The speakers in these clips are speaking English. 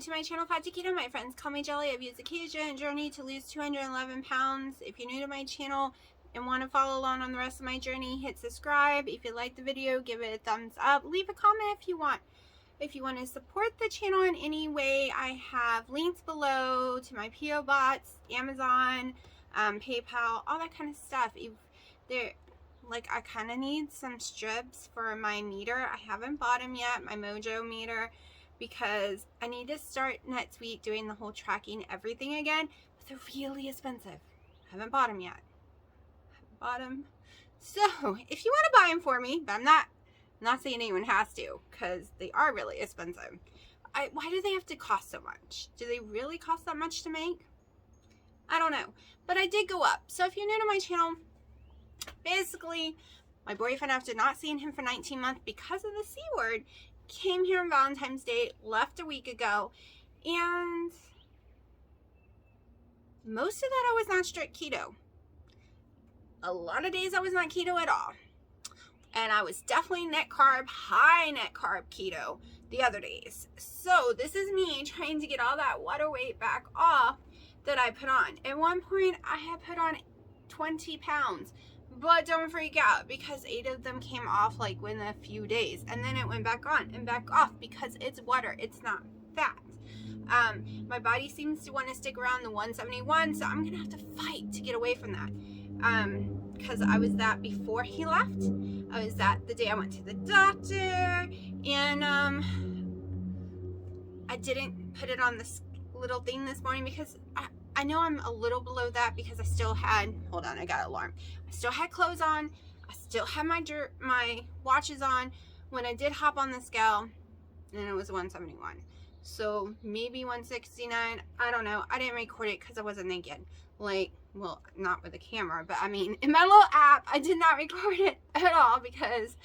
to my channel, Fat to Keto. My friends call me Jelly. I've used the Keto Journey to lose 211 pounds. If you're new to my channel and want to follow along on the rest of my journey, hit subscribe. If you like the video, give it a thumbs up. Leave a comment if you want. If you want to support the channel in any way, I have links below to my P.O. Box, Amazon, PayPal, all that kind of stuff. I kind of need some strips for my meter. I haven't bought them yet, my Mojo meter, because I need to start next week doing the whole tracking everything again. But they're really expensive. I haven't bought them yet. So if you want to buy them for me, but I'm not saying anyone has to, because they are really expensive. Why do they have to cost so much? Do they really cost that much to make? I don't know. But I did go up. So if you're new to my channel, basically, my boyfriend, after not seeing him for 19 months because of the C word, came here on Valentine's Day, left a week ago, and most of that I was not strict keto. A lot of days I was not keto at all. And I was definitely high net carb keto the other days. So this is me trying to get all that water weight back off that I put on. At one point, I had put on 20 pounds. But don't freak out, because 8 of them came off like within a few days. And then it went back on and back off because it's water. It's not fat. My body seems to want to stick around the 171. So I'm going to have to fight to get away from that. Because I was that before he left. I was that the day I went to the doctor. And I didn't put it on this little thing this morning because I know I'm a little below that because I still had, hold on, I got an alarm. I still had clothes on. I still had my watches on when I did hop on the scale, and it was 171. So maybe 169. I don't know. I didn't record it because I wasn't naked. Well, not with a camera, but I mean, in my little app, I did not record it at all because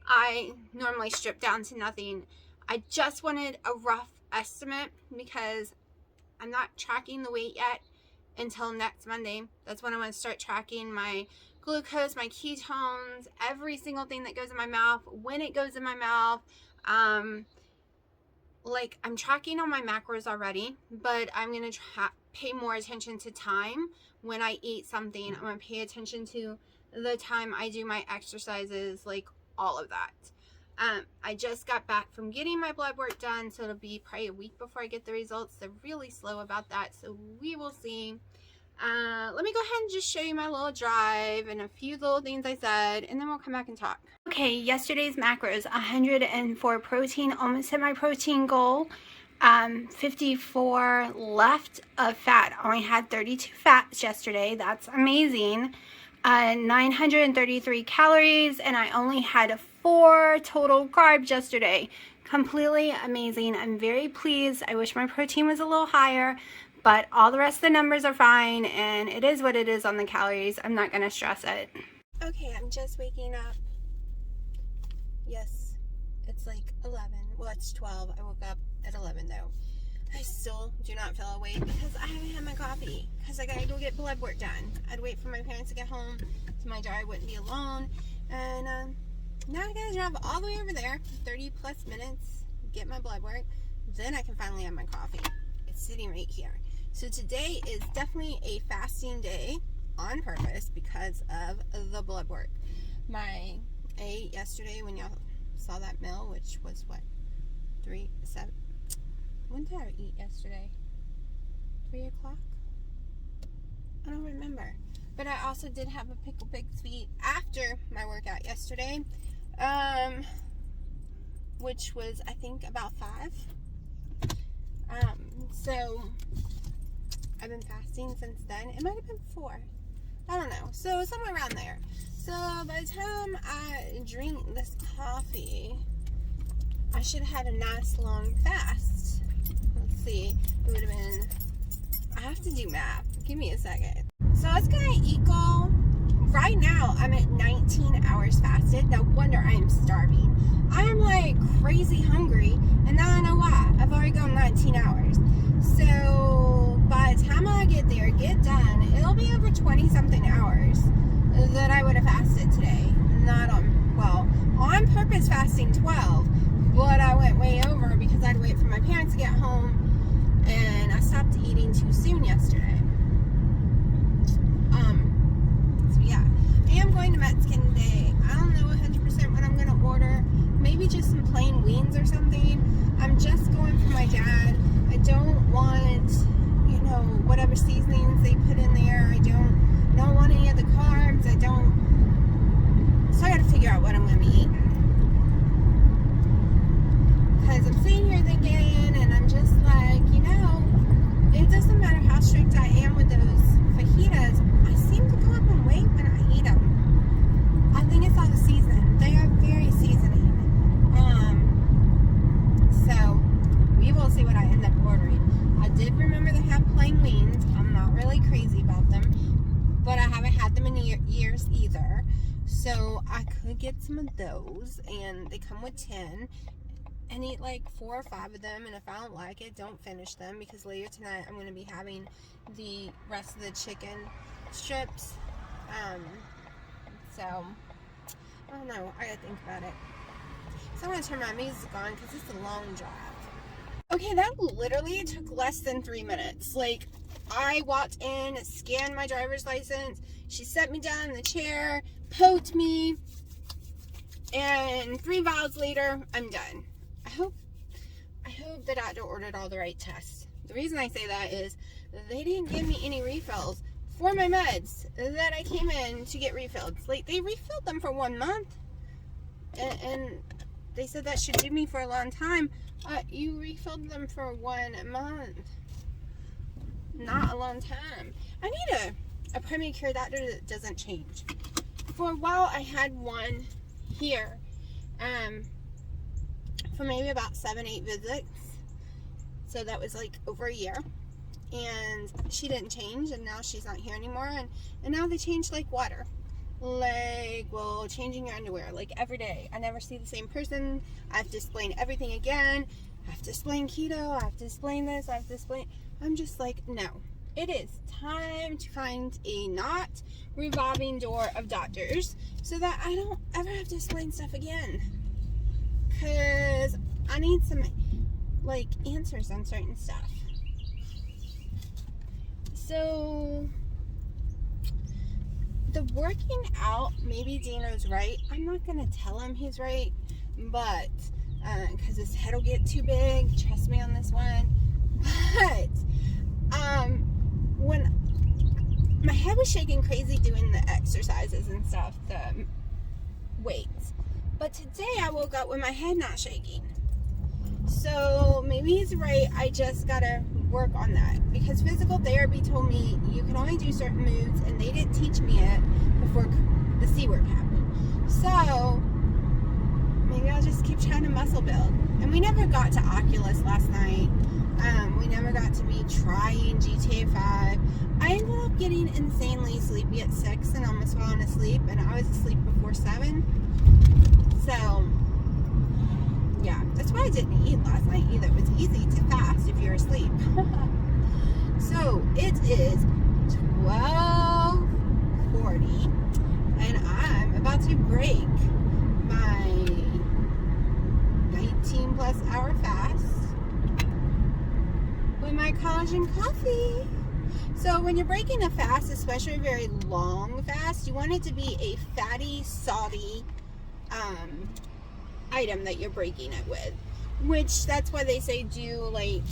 I normally strip down to nothing. I just wanted a rough estimate because I'm not tracking the weight yet until next Monday. That's when I want to start tracking my glucose, my ketones, every single thing that goes in my mouth, when it goes in my mouth. I'm tracking all my macros already, but I'm going to pay more attention to time when I eat something. I'm going to pay attention to the time I do my exercises, all of that. I just got back from getting my blood work done, so it'll be probably a week before I get the results. They're really slow about that, so we will see. Let me go ahead and just show you my little drive and a few little things I said, and then we'll come back and talk. Okay, yesterday's macros: 104 protein, almost hit my protein goal. 54 left of fat. I only had 32 fats yesterday. That's amazing. 933 calories, and I only had 4 total carbs yesterday. Completely amazing. I'm very pleased. I wish my protein was a little higher, but all the rest of the numbers are fine, and it is what it is on the calories. I'm not going to stress it. Okay, I'm just waking up. Yes, it's 11. Well, it's 12. I woke up at 11 though. I still do not feel awake because I haven't had my coffee because I gotta go get blood work done. I'd wait for my parents to get home so my daughter wouldn't be alone. And now I gotta drive all the way over there, 30 plus minutes, get my blood work. Then I can finally have my coffee. It's sitting right here. So today is definitely a fasting day on purpose because of the blood work. I ate yesterday when y'all saw that meal, which was what? 7. When did I eat yesterday? 3 o'clock? I don't remember. But I also did have a pickle pig sweet after my workout yesterday. Which was, I think, about 5. So I've been fasting since then. It might have been 4. I don't know. So somewhere around there. So by the time I drink this coffee, I should have had a nice long fast. Let's see. It would have been, I have to do math. Give me a second. So it's going to equal, right now I'm at 19 hours fasted. No wonder I am starving. I am crazy hungry, and now I know why. I've already gone 19 hours. So by the time I get done, it'll be over 20 something hours that I would have fasted today. Not on purpose fasting 12, but I went way over because I had to wait for my parents to get home in too soon yesterday. So yeah, I am going to Mexican today. I don't know 100% what I'm going to order. Maybe just some plain wings or something. I'm just going for my dad. I don't want, you know, whatever seasonings they put in there. I don't want any of the carbs. So I got to figure out what I'm going to be eating. Because I'm sitting here thinking, and I'm just like, you know, it doesn't matter how strict I am with those fajitas. I seem to come up in weight when I eat them. I think it's all the seasoning. They are very seasoning. So we will see what I end up ordering. I did remember they have plain wings. I'm not really crazy about them, but I haven't had them in years either. So I could get some of those, and they come with 10. And eat like 4 or 5 of them, and if I don't like it, don't finish them, because later tonight I'm going to be having the rest of the chicken strips. So I don't know, I gotta think about it. So I'm going to turn my music on because it's a long drive. Okay, that literally took less than 3 minutes. Like, I walked in, scanned my driver's license, she set me down in the chair, poked me, and 3 vials later, I'm done. I hope the doctor ordered all the right tests. The reason I say that is they didn't give me any refills for my meds that I came in to get refilled. Like, they refilled them for 1 month, and they said that should do me for a long time. You refilled them for 1 month, not a long time. I need a primary care doctor that doesn't change. For a while, I had one here, for maybe about 7-8 visits. So that was like over a year. And she didn't change, and now she's not here anymore. And now they change like water. Like, well, changing your underwear, like every day. I never see the same person. I have to explain everything again. I have to explain keto. I have to explain this. I have to explain. I'm just like, no. It is time to find a not revolving door of doctors so that I don't ever have to explain stuff again. Because I need some, like, answers on certain stuff. So, the working out, maybe Dino's right. I'm not going to tell him he's right, but, because his head will get too big. Trust me on this one. But, when my head was shaking crazy doing the exercises and stuff, the weights. But today I woke up with my head not shaking. So maybe he's right. I just gotta work on that, because physical therapy told me you can only do certain moves, and they didn't teach me it before the C word happened. So maybe I'll just keep trying to muscle build. And we never got to Oculus last night. We never got to me trying GTA 5. I ended up getting insanely sleepy at 6 and almost falling asleep, and I was asleep before 7. So, yeah, that's why I didn't eat last night either. It was easy to fast if you're asleep. So, it is 12:40, and I'm about to break my 19 plus hour fast with my collagen coffee. So when you're breaking a fast, especially a very long fast, you want it to be a fatty, salty item that you're breaking it with. Which, that's why they say do like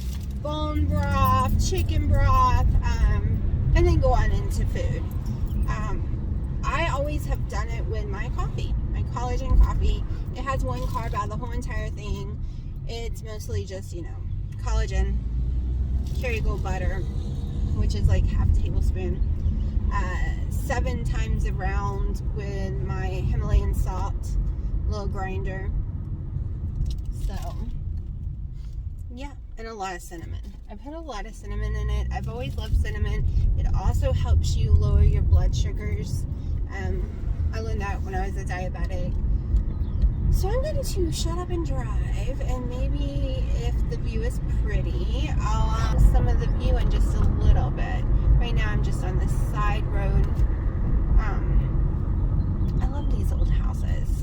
bone broth, chicken broth, and then go on into food. I always have done it with my coffee, my collagen coffee. It has 1 carb out of the whole entire thing. It's mostly just, you know, collagen, Kerrygold butter, which is like half a tablespoon, 7 times around with my Himalayan salt, little grinder. So, yeah, and a lot of cinnamon. I put a lot of cinnamon in it. I've always loved cinnamon. It also helps you lower your blood sugars. I learned that when I was a diabetic. So I'm going to shut up and drive, and maybe if the view is pretty, I'll some of the view in just a little bit. Right now I'm just on this side road. I love these old houses.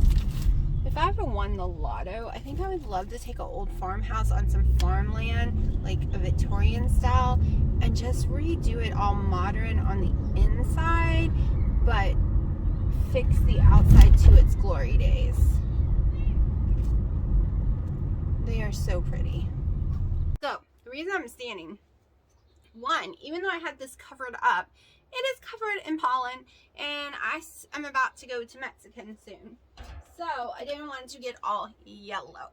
If I ever won the lotto, I think I would love to take an old farmhouse on some farmland, like a Victorian style, and just redo it all modern on the inside, but fix the outside to its glory days. They are so pretty. So, the reason I'm standing, one, even though I had this covered up, it is covered in pollen, and I'm about to go to Mexican soon. So, I didn't want it to get all yellow.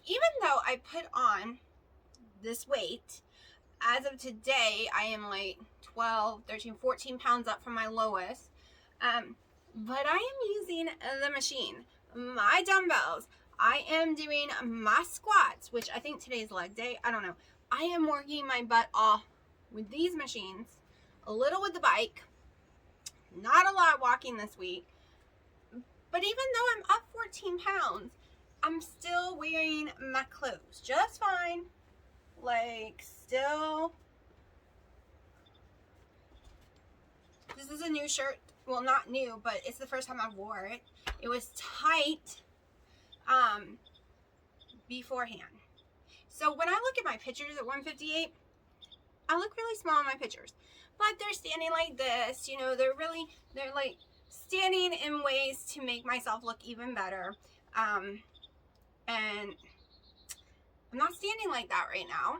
Even though I put on this weight, as of today, I am like 12, 13, 14 pounds up from my lowest. But I am using the machine, my dumbbells. I am doing my squats, which I think today's leg day. I don't know. I am working my butt off with these machines, a little with the bike, not a lot walking this week. But even though I'm up 14 pounds, I'm still wearing my clothes just fine. Like, still. This is a new shirt. Well, not new, but it's the first time I wore it. It was tight beforehand. So when I look at my pictures at 158, I look really small in my pictures. But they're standing like this, you know, they're like standing in ways to make myself look even better. And I'm not standing like that right now.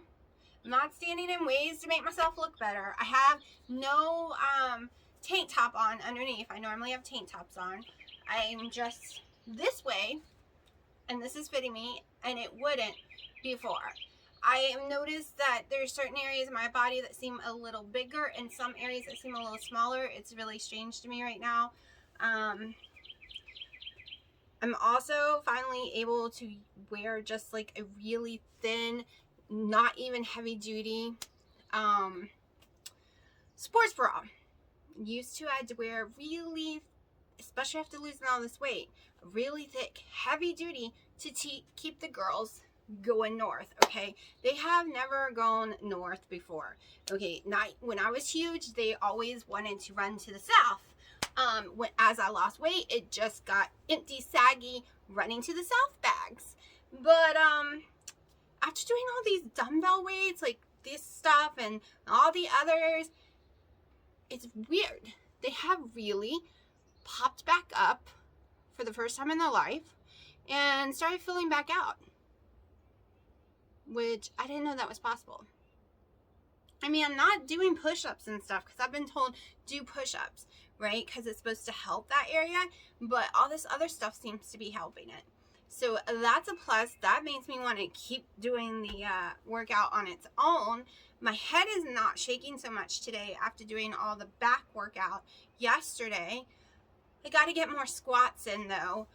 I'm not standing in ways to make myself look better. I have no tank top on underneath. I normally have tank tops on. I'm just this way, and this is fitting me, and it wouldn't before. I have noticed that there's certain areas of my body that seem a little bigger and some areas that seem a little smaller. It's really strange to me right now. I'm also finally able to wear just like a really thin, not even heavy duty sports bra. Used to, I had to wear really, especially after losing all this weight, really thick, heavy duty to keep the girls going north. Okay, they have never gone north before. Okay, not when I was huge, they always wanted to run to the south. As I lost weight, it just got empty, saggy, running to the south bags. But after doing all these dumbbell weights, like this stuff and all the others, it's weird. They have really popped back up for the first time in their life and started filling back out, which I didn't know that was possible. I mean, I'm not doing push-ups and stuff because I've been told do push-ups, right? Because it's supposed to help that area, but all this other stuff seems to be helping it. So that's a plus. That makes me want to keep doing the workout on its own. My head is not shaking so much today after doing all the back workout yesterday. I got to get more squats in though.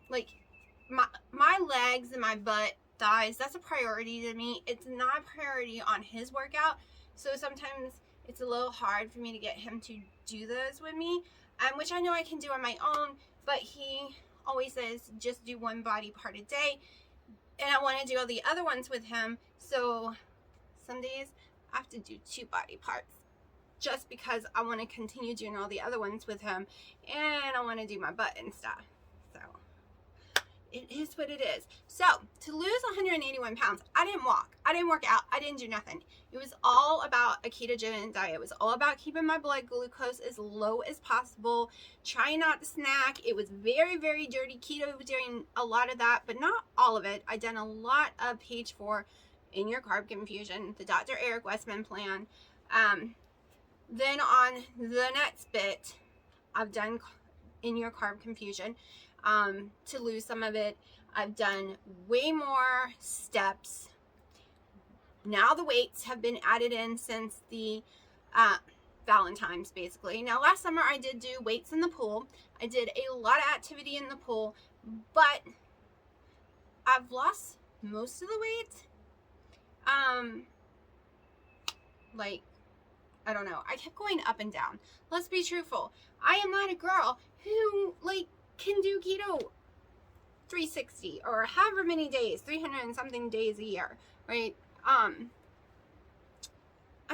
Like my legs and my butt, thighs, that's a priority to me. It's not a priority on his workout. So sometimes it's a little hard for me to get him to do those with me, which I know I can do on my own, but he always says just do one body part a day, and I want to do all the other ones with him. So some days I have to do 2 body parts just because I want to continue doing all the other ones with him, and I want to do my butt and stuff. So it is what it is. So to lose 181 pounds, I didn't walk, I didn't work out, I didn't do nothing. It was all about a ketogenic diet. It was all about keeping my blood glucose as low as possible, trying not to snack. It was very, very dirty keto during a lot of that, but not all of it. I done a lot of page 4 in your carb confusion, the Dr. Eric Westman plan. Then on the next bit, I've done in your carb confusion. To lose some of it, I've done way more steps. Now the weights have been added in since the Valentine's, basically. Now last summer I did do weights in the pool. I did a lot of activity in the pool, but I've lost most of the weight. Like, I don't know. I kept going up and down. Let's be truthful. I am not a girl who, like, can do keto 360 or however many days, 300 and something days a year, right? I'm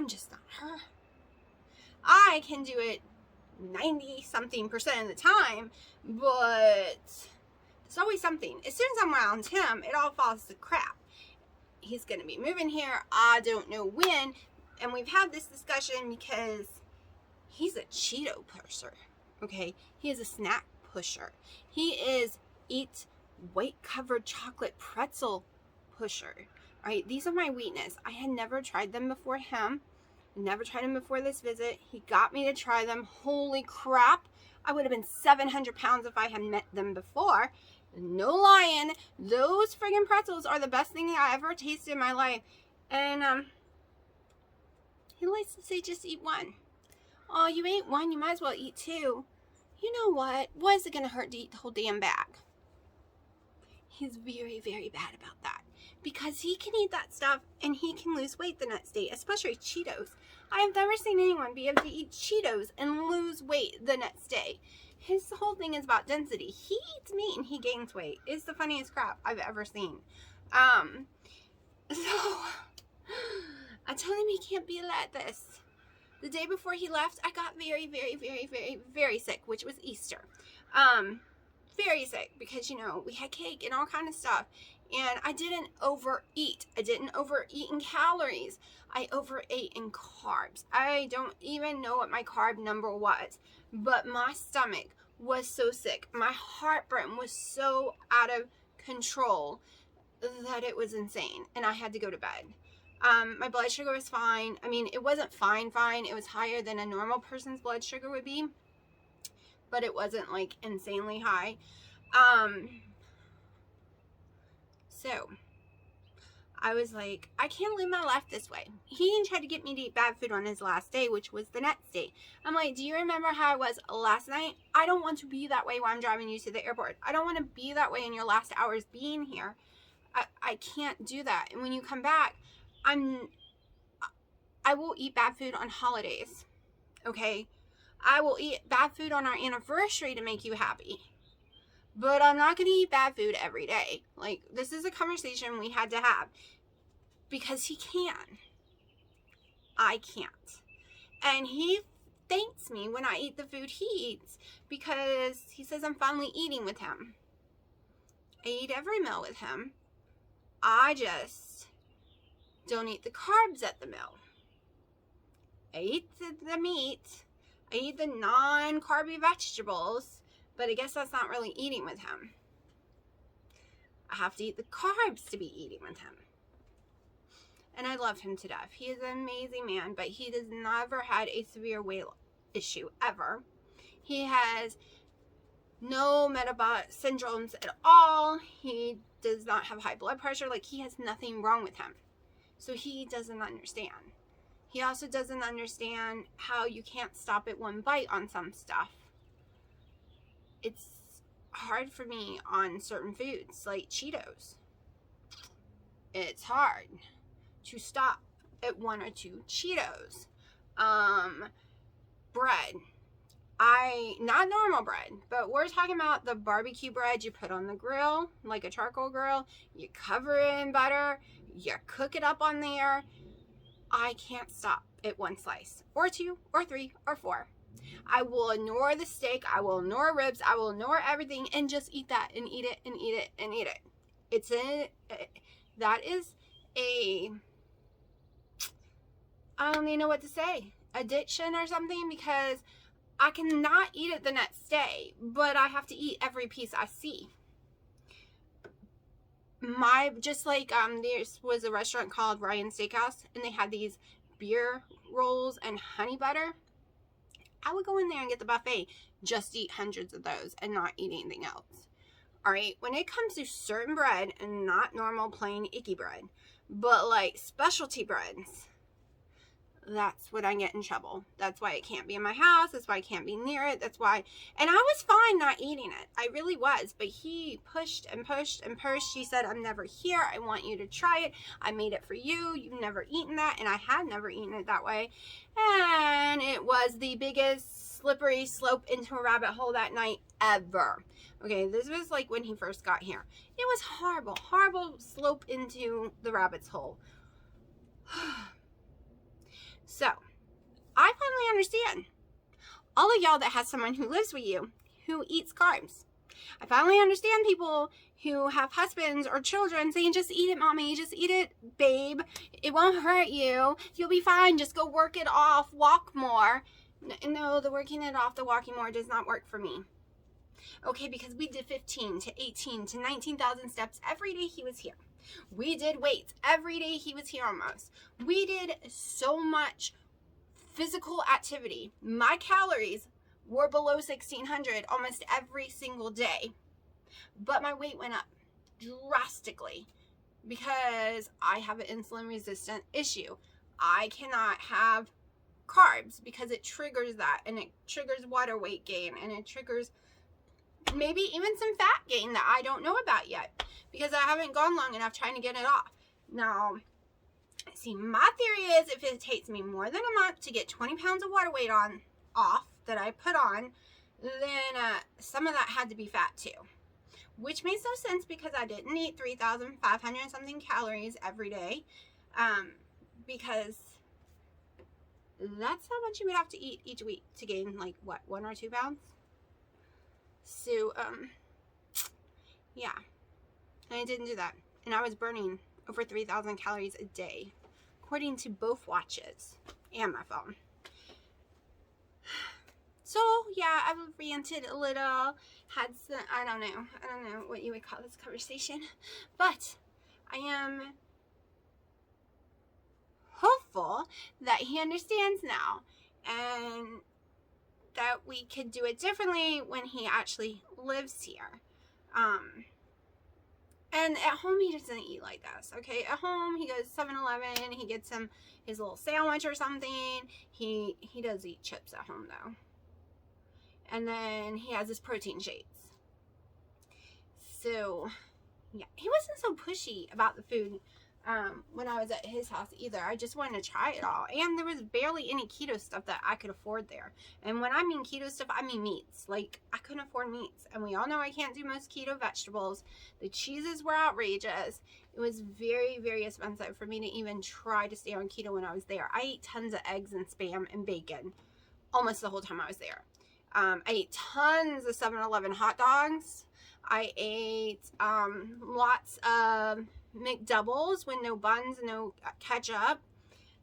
just not her. I can do it 90-something% of the time, but there's always something. As soon as I'm around him, it all falls to crap. He's going to be moving here. I don't know when. And we've had this discussion because he's a Cheeto pusher. Okay? He is a snack pusher. He is eat white covered chocolate pretzel pusher. All right? These are my weakness. I had never tried them before him. Never tried them before this visit. He got me to try them. Holy crap. I would have been 700 pounds if I had met them before. No lying. Those friggin' pretzels are the best thing I ever tasted in my life. And he likes to say just eat one. Oh, you ate one, you might as well eat two. You know what? Why is it going to hurt to eat the whole damn bag? He's very, very bad about that. Because he can eat that stuff and he can lose weight the next day, especially Cheetos. I have never seen anyone be able to eat Cheetos and lose weight the next day. His whole thing is about density. He eats meat and he gains weight. It's the funniest crap I've ever seen. So I told him he can't be like this. The day before he left, I got very, very, very, very, very sick, which was Easter. Very sick because, you know, we had cake and all kind of stuff. And I didn't overeat. I didn't overeat in calories. I overate in carbs. I don't even know what my carb number was. But my stomach was so sick. My heartburn was so out of control that it was insane. And I had to go to bed. My blood sugar was fine. I mean, it wasn't fine. It was higher than a normal person's blood sugar would be. But it wasn't like insanely high. So I was like, I can't live my life this way. He even tried to get me to eat bad food on his last day, which was the next day. I'm like, do you remember how I was last night? I don't want to be that way while I'm driving you to the airport. I don't want to be that way in your last hours being here. I can't do that. And when you come back, I will eat bad food on holidays. Okay? I will eat bad food on our anniversary to make you happy. But I'm not going to eat bad food every day. Like, this is a conversation we had to have. Because he can. I can't. And he thanks me when I eat the food he eats. Because he says I'm finally eating with him. I eat every meal with him. I just don't eat the carbs at the meal. I eat the meat. I eat the non-carby vegetables. But I guess that's not really eating with him. I have to eat the carbs to be eating with him. And I love him to death. He is an amazing man, but he has never had a severe weight issue, ever. He has no metabolic syndromes at all. He does not have high blood pressure. Like, he has nothing wrong with him. So he doesn't understand. He also doesn't understand how you can't stop at one bite on some stuff. It's hard for me on certain foods like Cheetos. It's hard to stop at one or two Cheetos. Bread. Not normal bread, but we're talking about the barbecue bread you put on the grill, like a charcoal grill. You cover it in butter. You cook it up on there. I can't stop at one slice, or two, or three, or four. I will ignore the steak. I will ignore ribs. I will ignore everything and just eat that and eat it and eat it and eat it. That is a, I don't even know what to say, addiction or something, because I cannot eat it the next day, but I have to eat every piece I see. Just like there was a restaurant called Ryan Steakhouse, and they had these beer rolls and honey butter. I would go in there and get the buffet, just eat hundreds of those and not eat anything else. All right, when it comes to certain bread, and not normal plain icky bread, but like specialty breads, that's when I get in trouble. That's why it can't be in my house. That's why I can't be near it. That's why, and I was fine not eating it. I really was, but he pushed and pushed and pushed. He said, I'm never here. I want you to try it. I made it for you. You've never eaten that. And I had never eaten it that way. And it was the biggest slippery slope into a rabbit hole that night ever. Okay, this was like when he first got here. It was horrible slope into the rabbit's hole. So, I finally understand. all of y'all that has someone who lives with you who eats carbs. I finally understand people who have husbands or children saying, just eat it, mommy, just eat it, babe. It won't hurt you. You'll be fine. Just go work it off. Walk more. No, the working it off, the walking more does not work for me. Okay, because we did 15 to 18 to 19,000 steps every day he was here. We did weights every day he was here almost. We did so much physical activity. My calories were below 1,600 almost every single day. But my weight went up drastically because I have an insulin resistant issue. I cannot have carbs because it triggers that, and it triggers water weight gain, and it triggers maybe even some fat gain that I don't know about yet because I haven't gone long enough trying to get it off. Now, see, my theory is if it takes me more than a month to get 20 pounds of water weight off that I put on, then some of that had to be fat too. Which makes no sense because I didn't eat 3,500 something calories every day, because that's how much you would have to eat each week to gain, like, what, 1 or 2 pounds? So, yeah, and I didn't do that, and I was burning over 3,000 calories a day, according to both watches and my phone. So, yeah, I've ranted a little, had some, I don't know what you would call this conversation, but I am hopeful that he understands now, and that we could do it differently when he actually lives here. And at home, he doesn't eat like this, okay? At home, he goes 7-Eleven, he gets him his little sandwich or something. He does eat chips at home, though. And then he has his protein shakes. So, yeah, he wasn't so pushy about the food when I was at his house either. I just wanted to try it all. And there was barely any keto stuff that I could afford there. And when I mean keto stuff, I mean meats. Like, I couldn't afford meats. And we all know I can't do most keto vegetables. The cheeses were outrageous. It was very, very expensive for me to even try to stay on keto when I was there. I ate tons of eggs and Spam and bacon almost the whole time I was there. I ate tons of 7-Eleven hot dogs. I ate lots of McDoubles with no buns, no ketchup.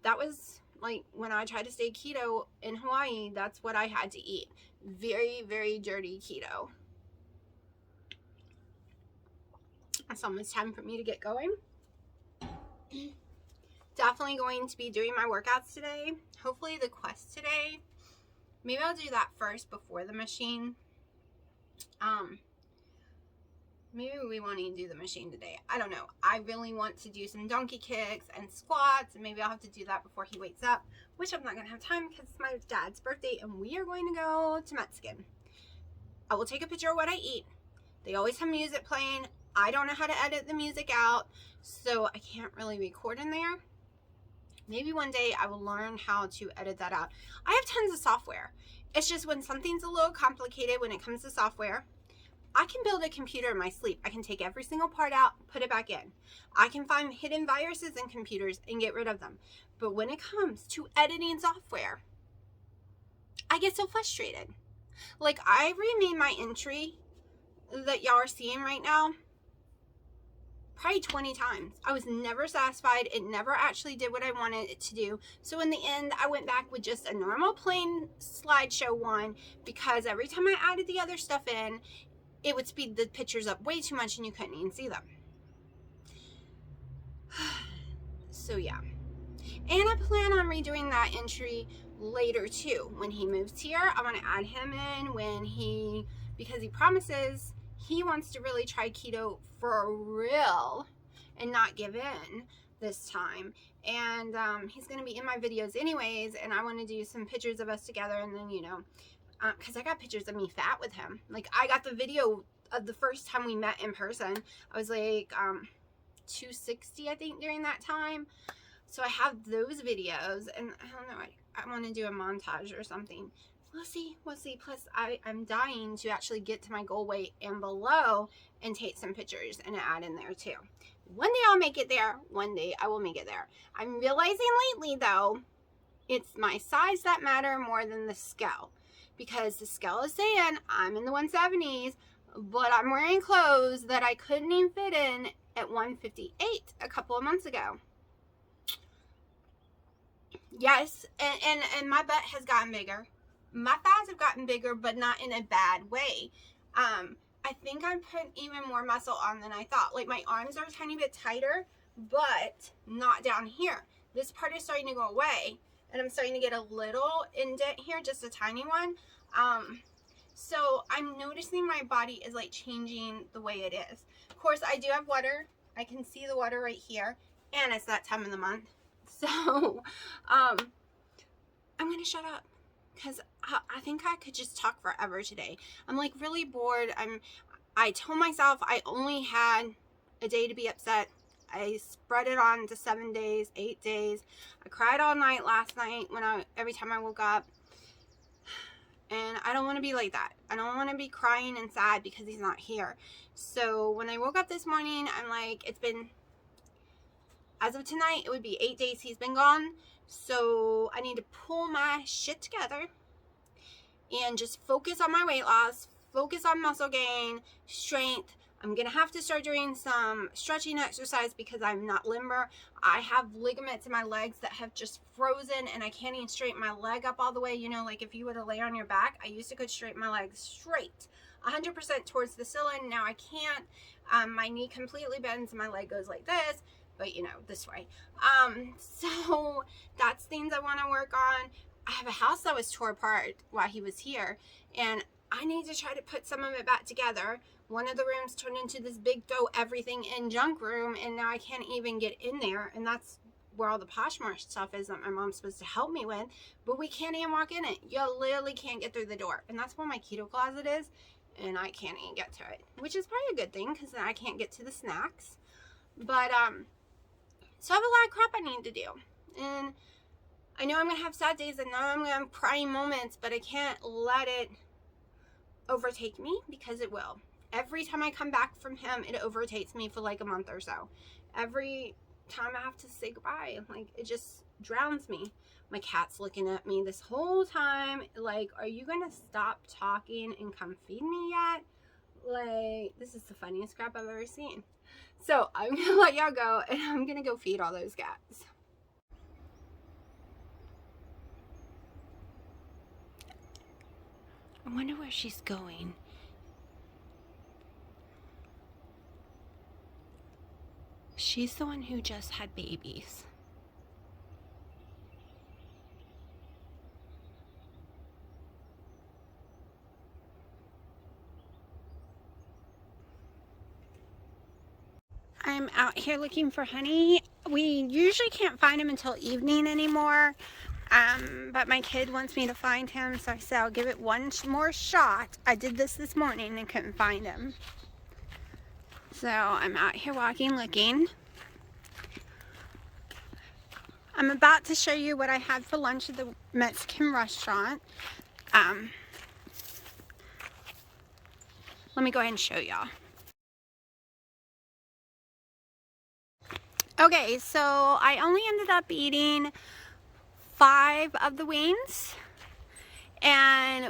That was like when I tried to stay keto in Hawaii, that's what I had to eat. Very, very dirty keto. It's almost time for me to get going. Definitely going to be doing my workouts today. Hopefully the Quest today. Maybe I'll do that first before the machine. Maybe we won't even do the machine today. I don't know. I really want to do some donkey kicks and squats, and maybe I'll have to do that before he wakes up, which I'm not going to have time because it's my dad's birthday and we are going to go to Mexican. I will take a picture of what I eat. They always have music playing. I don't know how to edit the music out, so I can't really record in there. Maybe one day I will learn how to edit that out. I have tons of software. It's just when something's a little complicated when it comes to software, I can build a computer in my sleep. I can take every single part out, put it back in. I can find hidden viruses in computers and get rid of them. But when it comes to editing software, I get so frustrated. Like, I remade my entry that y'all are seeing right now probably 20 times. I was never satisfied. It never actually did what I wanted it to do. So in the end, I went back with just a normal plain slideshow one because every time I added the other stuff in, it would speed the pictures up way too much and you couldn't even see them. So yeah. And I plan on redoing that entry later too. When he moves here, I want to add him in because he promises he wants to really try keto for real and not give in this time. And he's going to be in my videos anyways, and I want to do some pictures of us together, and then, because I got pictures of me fat with him. Like, I got the video of the first time we met in person. I was like 260, I think, during that time. So I have those videos, and I don't know, I want to do a montage or something. We'll see. Plus, I'm dying to actually get to my goal weight and below and take some pictures and add in there too. One day I'll make it there. One day I will make it there. I'm realizing lately, though, it's my size that matter more than the scale. because the scale is saying I'm in the 170s, but I'm wearing clothes that I couldn't even fit in at 158 a couple of months ago. Yes, and my butt has gotten bigger. My thighs have gotten bigger, but not in a bad way. I think I put even more muscle on than I thought. Like, my arms are a tiny bit tighter, but not down here. This part is starting to go away, and I'm starting to get a little indent here, just a tiny one. So I'm noticing my body is like changing the way it is. Of course, I do have water. I can see the water right here, and it's that time of the month. So I'm gonna shut up because I think I could just talk forever today. I'm like really bored. I told myself I only had a day to be upset. I spread it on to 7 days, 8 days. I cried all night last night every time I woke up. And I don't want to be like that. I don't want to be crying and sad because he's not here. So when I woke up this morning, I'm like, it's been, as of tonight, it would be 8 days he's been gone. So I need to pull my shit together and just focus on my weight loss, focus on muscle gain, strength. I'm going to have to start doing some stretching exercise because I'm not limber. I have ligaments in my legs that have just frozen, and I can't even straighten my leg up all the way. You know, like if you were to lay on your back, I used to could straighten my legs straight 100% towards the ceiling. Now I can't. My knee completely bends and my leg goes like this, but you know, this way. So that's things I want to work on. I have a house that was tore apart while he was here, and I need to try to put some of it back together. One of the rooms turned into this big throw everything in junk room, and now I can't even get in there, and that's where all the Poshmark stuff is that my mom's supposed to help me with, but we can't even walk in it. You literally can't get through the door, and that's where my keto closet is, and I can't even get to it, which is probably a good thing because then I can't get to the snacks. But so I have a lot of crap I need to do, and I know I'm gonna have sad days, and now I'm gonna have crying moments, but I can't let it overtake me because it will. Every time I come back from him, it overtakes me for like a month or so. Every time I have to say goodbye, like it just drowns me. My cat's looking at me this whole time like, are you gonna stop talking and come feed me yet? Like, this is the funniest crap I've ever seen. So I'm gonna let y'all go, and I'm gonna go feed all those cats. I wonder where she's going. She's the one who just had babies. I'm out here looking for Honey. We usually can't find him until evening anymore. But my kid wants me to find him, so I said I'll give it one more shot. I did this morning and couldn't find him. So I'm out here walking, looking. I'm about to show you what I had for lunch at the Mexican restaurant. Let me go ahead and show y'all. Okay, so I only ended up eating 5 of the wings and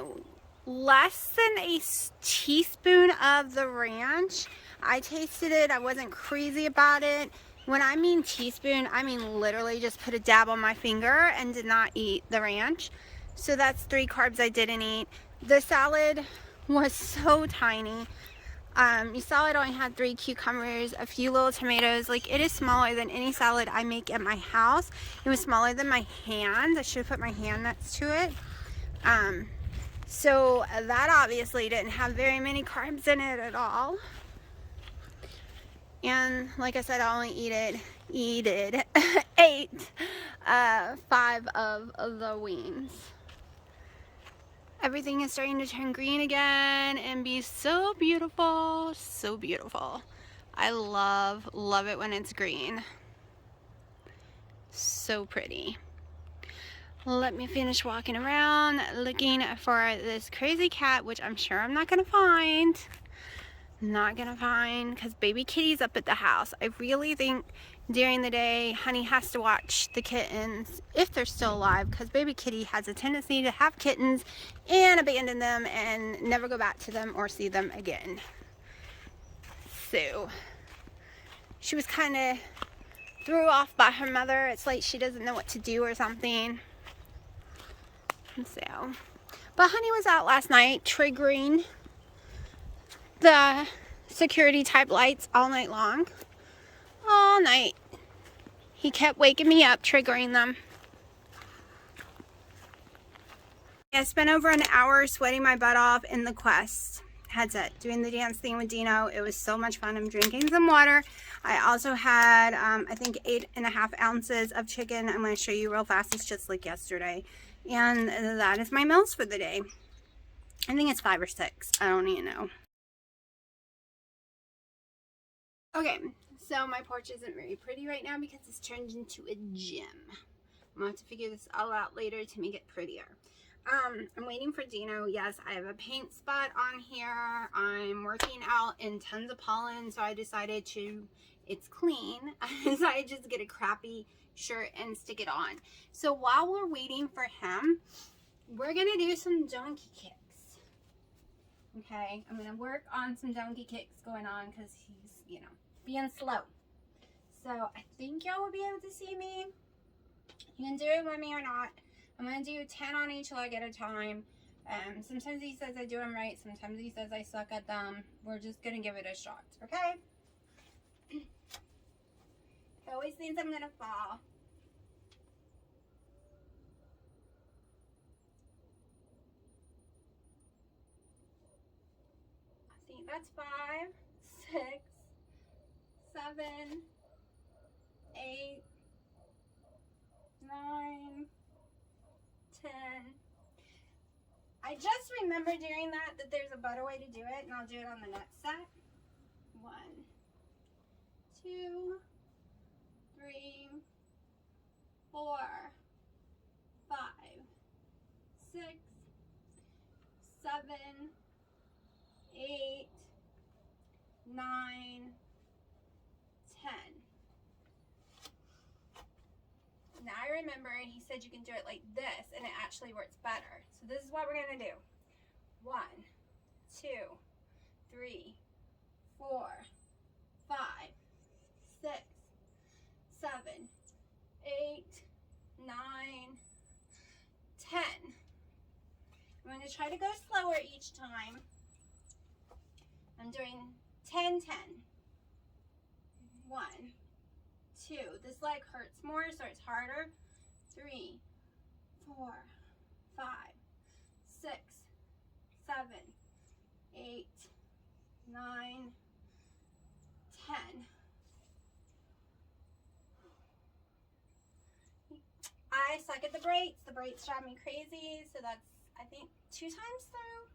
less than a teaspoon of the ranch. I tasted it. I wasn't crazy about it. When I mean teaspoon, I mean literally just put a dab on my finger and did not eat the ranch. So that's 3 carbs I didn't eat. The salad was so tiny. You saw it only had 3 cucumbers, a few little tomatoes. Like, it is smaller than any salad I make at my house. It was smaller than my hand. I should have put my hand next to it. So that obviously didn't have very many carbs in it at all. And like I said, I only ate 5 of the wings. Everything is starting to turn green again and be so beautiful, so beautiful. I love it when it's green. So pretty. Let me finish walking around looking for this crazy cat, which I'm sure I'm not gonna find. Not gonna find, because baby kitty's up at the house. I really think during the day. Honey has to watch the kittens if they're still alive, because baby kitty has a tendency to have kittens and abandon them and never go back to them or see them again. So she was kind of threw off by her mother. It's like she doesn't know what to do or something. And so, but Honey was out last night triggering the security type lights all night long. All night. He kept waking me up, triggering them. I spent over an hour sweating my butt off in the Quest headset, doing the dance thing with Dino. It was so much fun. I'm drinking some water. I also had, I think 8.5 ounces of chicken. I'm going to show you real fast. It's just like yesterday. And that is my meals for the day. I think it's 5 or 6. I don't even know. Okay, so my porch isn't very pretty right now because it's turned into a gym. I'm going to have to figure this all out later to make it prettier. I'm waiting for Dino. Yes, I have a paint spot on here. I'm working out in tons of pollen, so I decided it's clean. I decided just to get a crappy shirt and stick it on. So while we're waiting for him, we're going to do some donkey kicks. Okay, I'm going to work on some donkey kicks going on because he's, you know, being slow. So I think y'all will be able to see me. You can do it with me or not. I'm going to do 10 on each leg at a time. Sometimes he says I do them right. Sometimes he says I suck at them. We're just going to give it a shot, okay? He always thinks I'm going to fall. I think that's 5, 6, 7, 8, 9, 10. I just remember doing that there's a better way to do it, and I'll do it on the next set. 1, 2, 3, 4, 5, 6, 7, 8, 9, 10. Now I remember he said you can do it like this and it actually works better. So this is what we're going to do. 1, 2, 3, 4, 5, 6, 7, 8, 9, 10. I'm going to try to go slower each time. I'm doing 10, 10. 1, 2. This leg hurts more, so it's harder. 3, 4, 5, 6, 7, 8, 9, 10. I suck at the brakes. The brakes drive me crazy, so that's, I think, 2 times through.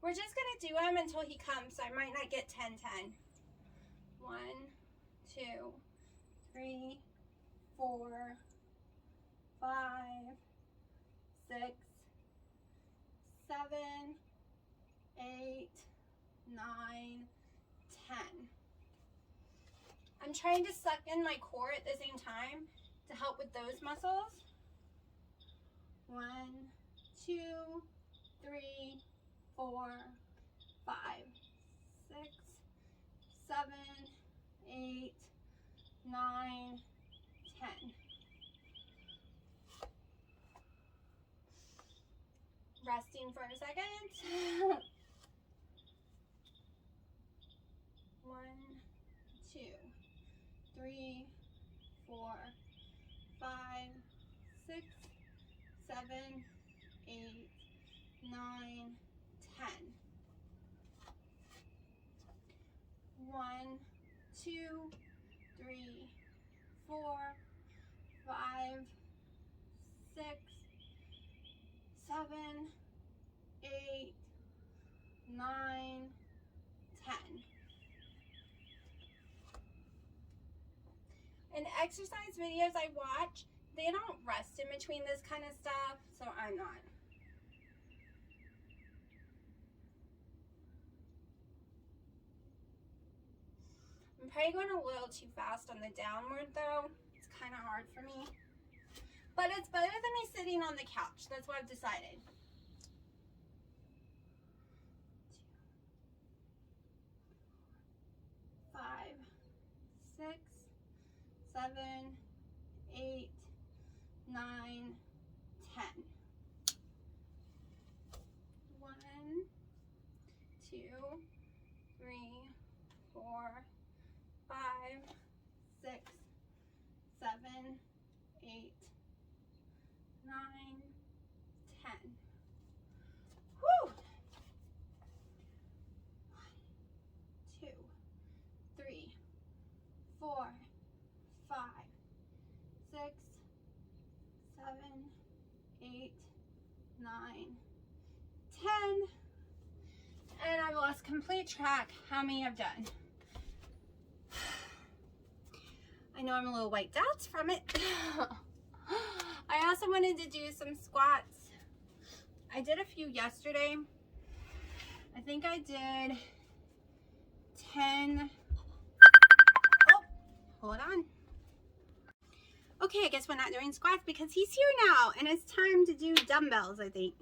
We're just going to do them until he comes, so I might not get 10, 10. 1, 2, 3, 4, 5, 6, 7, 8, 9, 10. I'm trying to suck in my core at the same time to help with those muscles. 1, 2, 3, 4, 5, 6, 7, 8, 9, 10. Resting for a second. 1, 2, 3, 4, 5, 6, 7, 8, 9, 10. 1, 2, 3, 4, 5, 6, 7, 8, 9, 10. And exercise videos I watch, they don't rest in between this kind of stuff, so I'm not. I'm probably going a little too fast on the downward though. It's kind of hard for me. But it's better than me sitting on the couch. That's what I've decided. 5, 6, 7, 8, 9, 10. 1, 2, 3, 4, 5, 6, 7, 8, 9, 10. Woo! 1, 2, 3, 4, 5, 6, 7, 8, 9, 10. And I've lost complete track how many I've done. I know I'm a little wiped out from it. I also wanted to do some squats. I did a few yesterday. I think I did 10. Oh, hold on. Okay, I guess we're not doing squats because he's here now and it's time to do dumbbells, I think.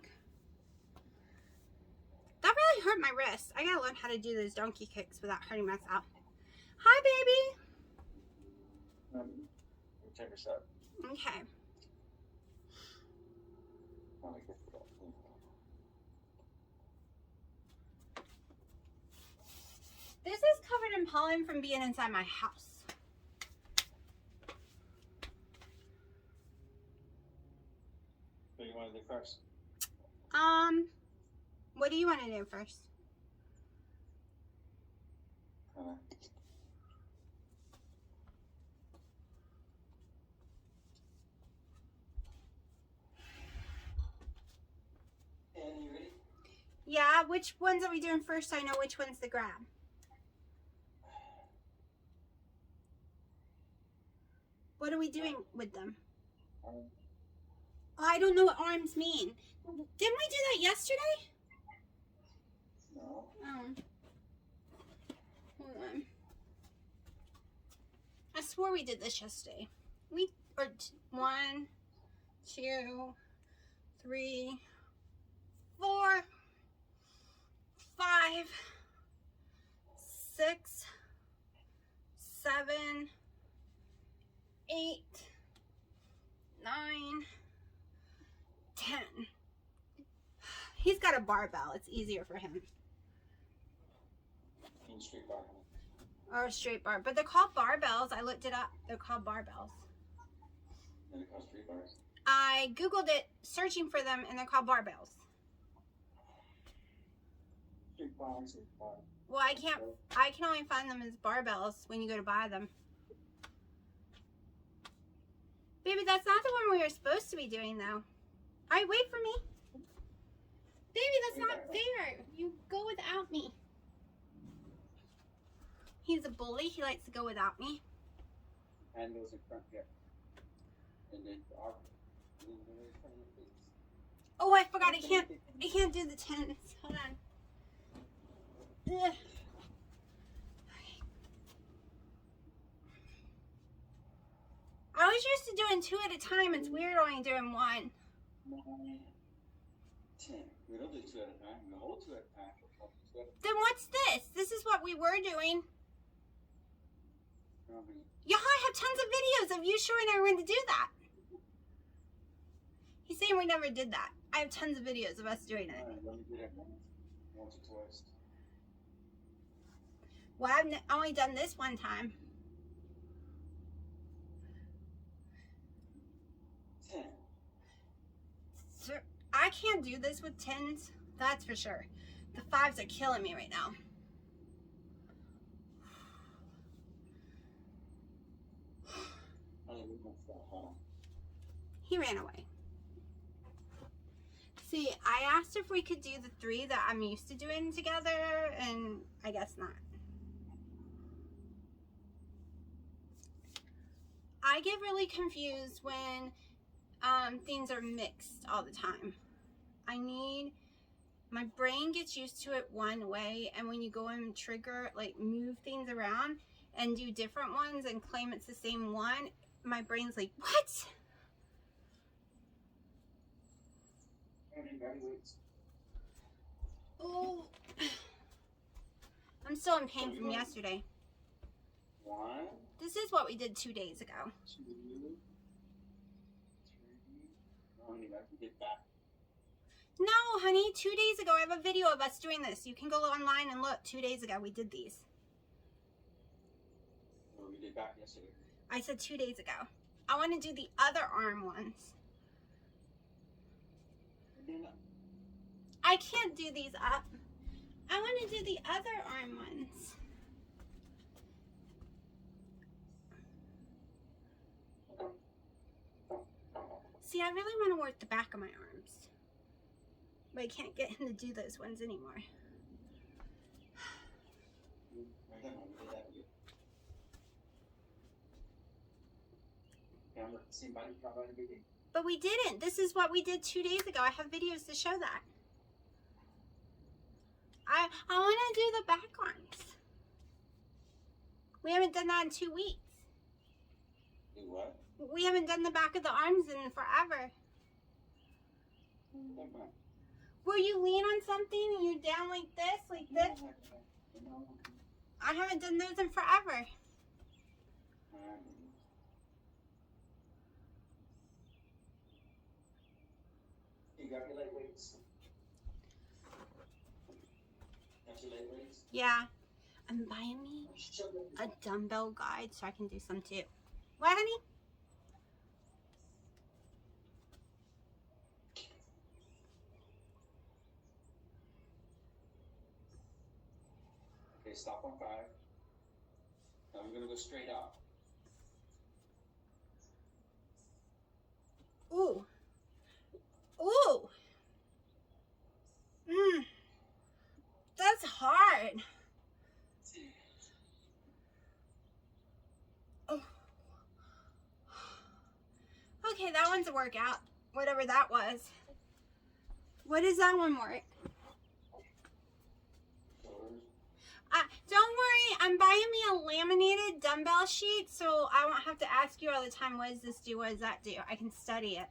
That really hurt my wrist. I gotta learn how to do those donkey kicks without hurting myself. Hi, baby. Check your shot. Okay. This is covered in pollen from being inside my house. What do you want to do first? What do you want to do first? And you ready? Yeah, which ones are we doing first so I know which one's to grab? What are we doing with them? Oh, I don't know what arms mean. Didn't we do that yesterday? No. Oh. Hold on. I swore we did this yesterday. 1, 2, 3, 4, 5, 6, 7, 8, 9, 10. He's got a barbell. It's easier for him. Straight bar. Or a straight bar. But they're called barbells. I looked it up. They're called barbells. And they're called straight bars. I Googled it searching for them and they're called barbells. Straight bars. Well, I can only find them as barbells when you go to buy them. Baby, that's not the one we were supposed to be doing though. Alright, wait for me. Baby, that's not fair. You go without me. He's a bully. He likes to go without me. Hand goes in front here. And then the arm. Oh, I forgot. I can't do the 10s. Hold on. Ugh. I was used to doing 2 at a time. It's weird only doing 1. 9, 10. We don't do 2 at a time. We hold 2 at a time. Then what's this? This is what we were doing. Yeah, I have tons of videos of you showing everyone to do that. He's saying we never did that. I have tons of videos of us doing it. Let me do that once or twice. Well, I've only done this one time. 10. So I can't do this with 10s. That's for sure. The 5s are killing me right now. He ran away. See, I asked if we could do the 3 that I'm used to doing together, and I guess not. I get really confused when things are mixed all the time. My brain gets used to it one way, and when you go and trigger, like move things around, and do different ones and claim it's the same one, my brain's like, what? Oh, I'm still in pain from yesterday. 1, This is what we did 2 days ago. 2, 3. Oh, you have to get back. No, honey, 2 days ago. I have a video of us doing this. You can go online and look. 2 days ago, we did these. Oh, we did back yesterday. I said 2 days ago. I want to do the other arm ones. I can't do these up. I want to do the other arm ones. See, I really want to work the back of my arms. But I can't get him to do those ones anymore. But we didn't. This is what we did 2 days ago. I have videos to show that. I want to do the back arms. We haven't done that in 2 weeks. Do what? We haven't done the back of the arms in forever. Where you lean on something and you're down like this, I haven't done those in forever. You got your leg weights? Got your leg weights? Yeah. I'm buying me a dumbbell guide so I can do some too. What, honey? Okay, stop on 5. Now we're going to go straight up. Ooh. Ooh. That's hard. Oh. Okay, that one's a workout. Whatever that was. What does that one work? Don't worry, I'm buying me a laminated dumbbell sheet so I won't have to ask you all the time, what does this do, what does that do? I can study it.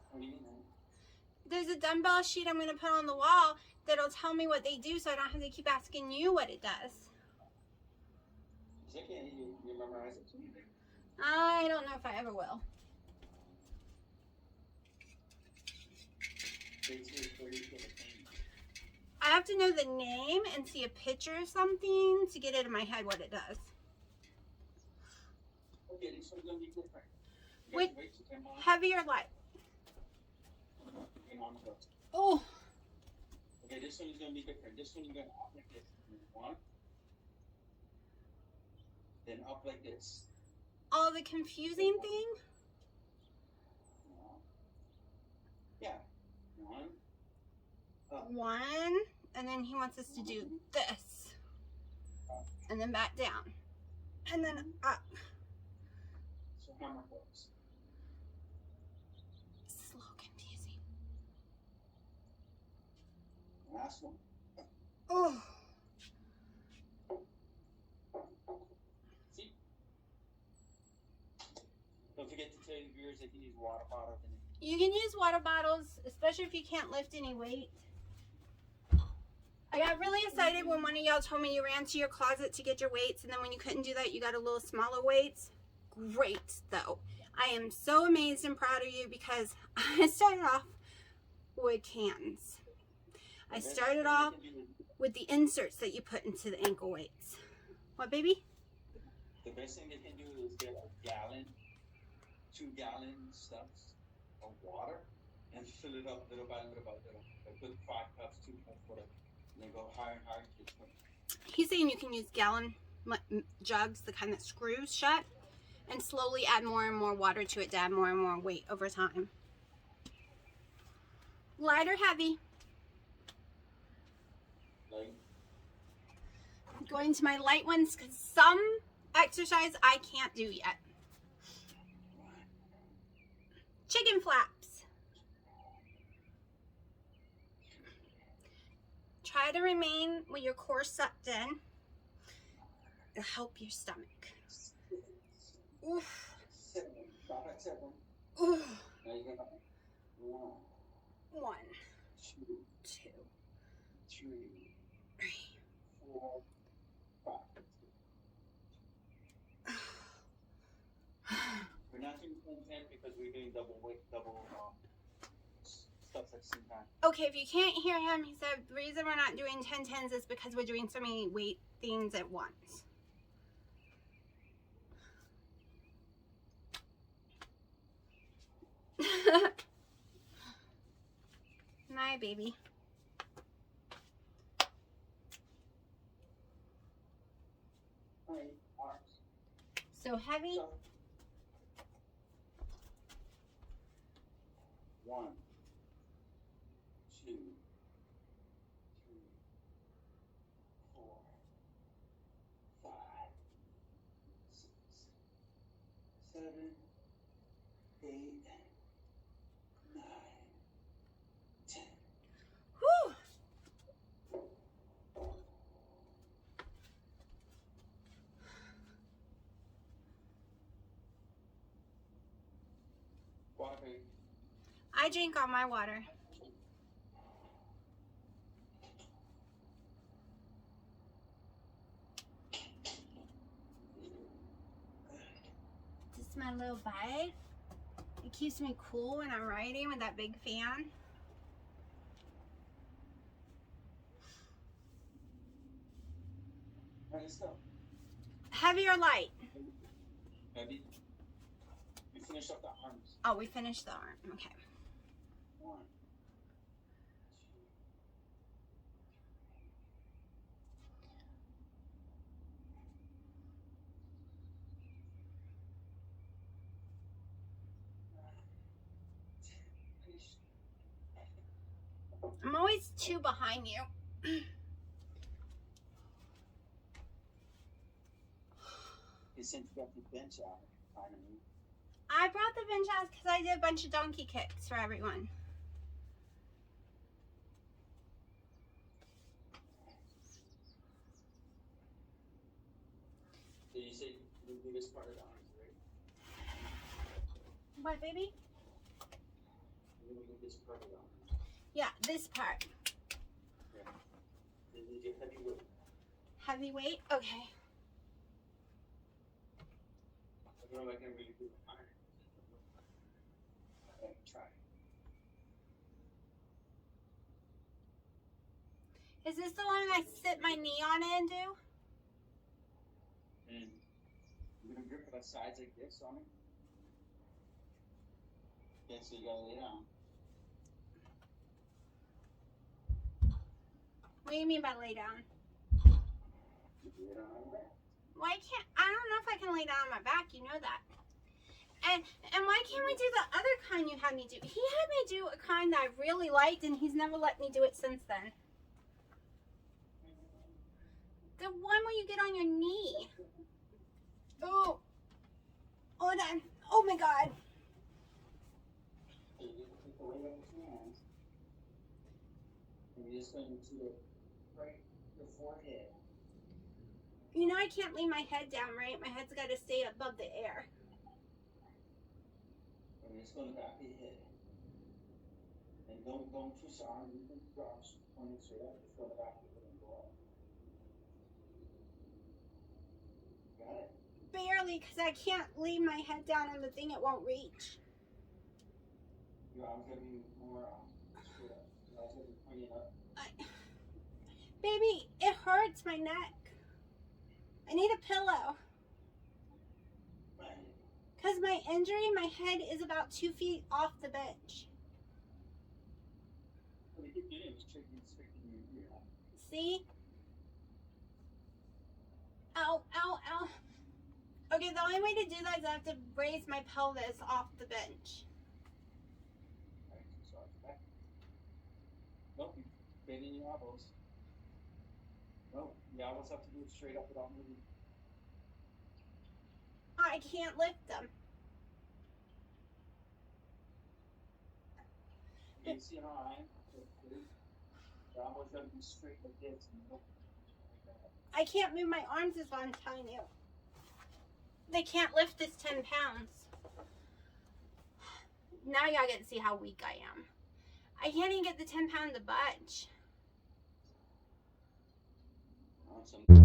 What do you mean? There's a dumbbell sheet I'm going to put on the wall that'll tell me what they do so I don't have to keep asking you what it does. It's okay, you memorize it too. I don't know if I ever will. I have to know the name and see a picture of something to get it in my head what it does. Okay, this one's going to be different. Wait, heavy or light? Oh. Okay, this one is going to be different. This one is going to up like this. 1. Then up like this. Oh, the confusing thing? Yeah. 1. Up. 1. And then he wants us to do this. And then back down. And then up. So hammer works. This is a little confusing. Last one. Oh. See? Don't forget to tell your viewers they can use water bottles. You can use water bottles, especially if you can't lift any weight. I got really excited when one of y'all told me you ran to your closet to get your weights, and then when you couldn't do that, you got a little smaller weights. Great, though. I am so amazed and proud of you because I started off with cans. I started off with the inserts that you put into the ankle weights. What, baby? The best thing they can do is get a gallon, 2-gallon stuffs of water and fill it up little by little by little. They put 5 cups, 2 cups, whatever. And they go higher and higher. He's saying you can use gallon jugs, the kind that screws shut, and slowly add more and more water to it to add more and more weight over time. Light or heavy? Light. Going to my light ones because some exercise I can't do yet. Chicken flaps. Try to remain with your core sucked in. It'll help your stomach. 6, Oof. 7. Stop at 7. Oof. Now you got 1, 1, 2, 2, 3, 3. 4, 5. We're not doing 10 because we're doing double stuff at the same time. Okay, if you can't hear him, he said the reason we're not doing 10-10s is because we're doing so many weight things at once. My baby. Alright, arms. So heavy. So, 1, 2, 3, 4, 5, 6, 7, 8, 9, 10. Whew. Water, baby. I drink all my water. This is my little bike. It keeps me cool when I'm riding with that big fan. Alright, let's go. Heavy or light? Heavy. You finish up the arms. Oh, we finished the arm. Okay. 1, 2, 3, 4, 5, 6, 7, 8, 9, 10. Finish. I'm always 2 behind you. Since you got the bench out, finally. I brought the bench out because I did a bunch of donkey kicks for everyone. So you say the biggest part of the arms, right? What, baby? The biggest part of the arms. Yeah, this part. Yeah. Then you get heavy weight. Heavy weight? Okay. I don't know if I can really do it. Okay, try. Is this the one I sit my knee on it and do? You're gonna grip the sides like this on it. Okay, so you gotta lay down. What do you mean by lay down? Lay down on your back. Why can't, I don't know if I can lay down on my back, you know that. And why can't we do the other kind you had me do? He had me do a kind that I really liked and he's never let me do it since then. The one where you get on your knee. Oh. Hold on. Oh my God. So you just take the weight up with your hands. And you're just going to right your forehead. You know I can't lean my head down, right? My head's got to stay above the air. And you're just going to back your head. And don't twist your arm. You can keep your arms pointing straight up. Just go to the back of your head and go up. Got it? Barely, because I can't lean my head down on the thing. It won't reach. Your arms going to be more straight up. Your arms going to be pointing up. Baby, it hurts my neck. I need a pillow. Right. Because my injury, my head is about 2 feet off the bench. What you keep doing is straighten your ear out. See? Ow, ow, ow. Okay, the only way to do that is I have to raise my pelvis off the bench. Right, so arms back. Nope, you're bending your elbows. No, the elbows have to move straight up without moving. I can't lift them. You can see how I am. The elbows got to be straight like this. And nope. Like that. I can't move my arms is what I'm telling you. They can't lift this 10 pounds. Now y'all get to see how weak I am. I can't even get the 10 pounds to budge. Awesome.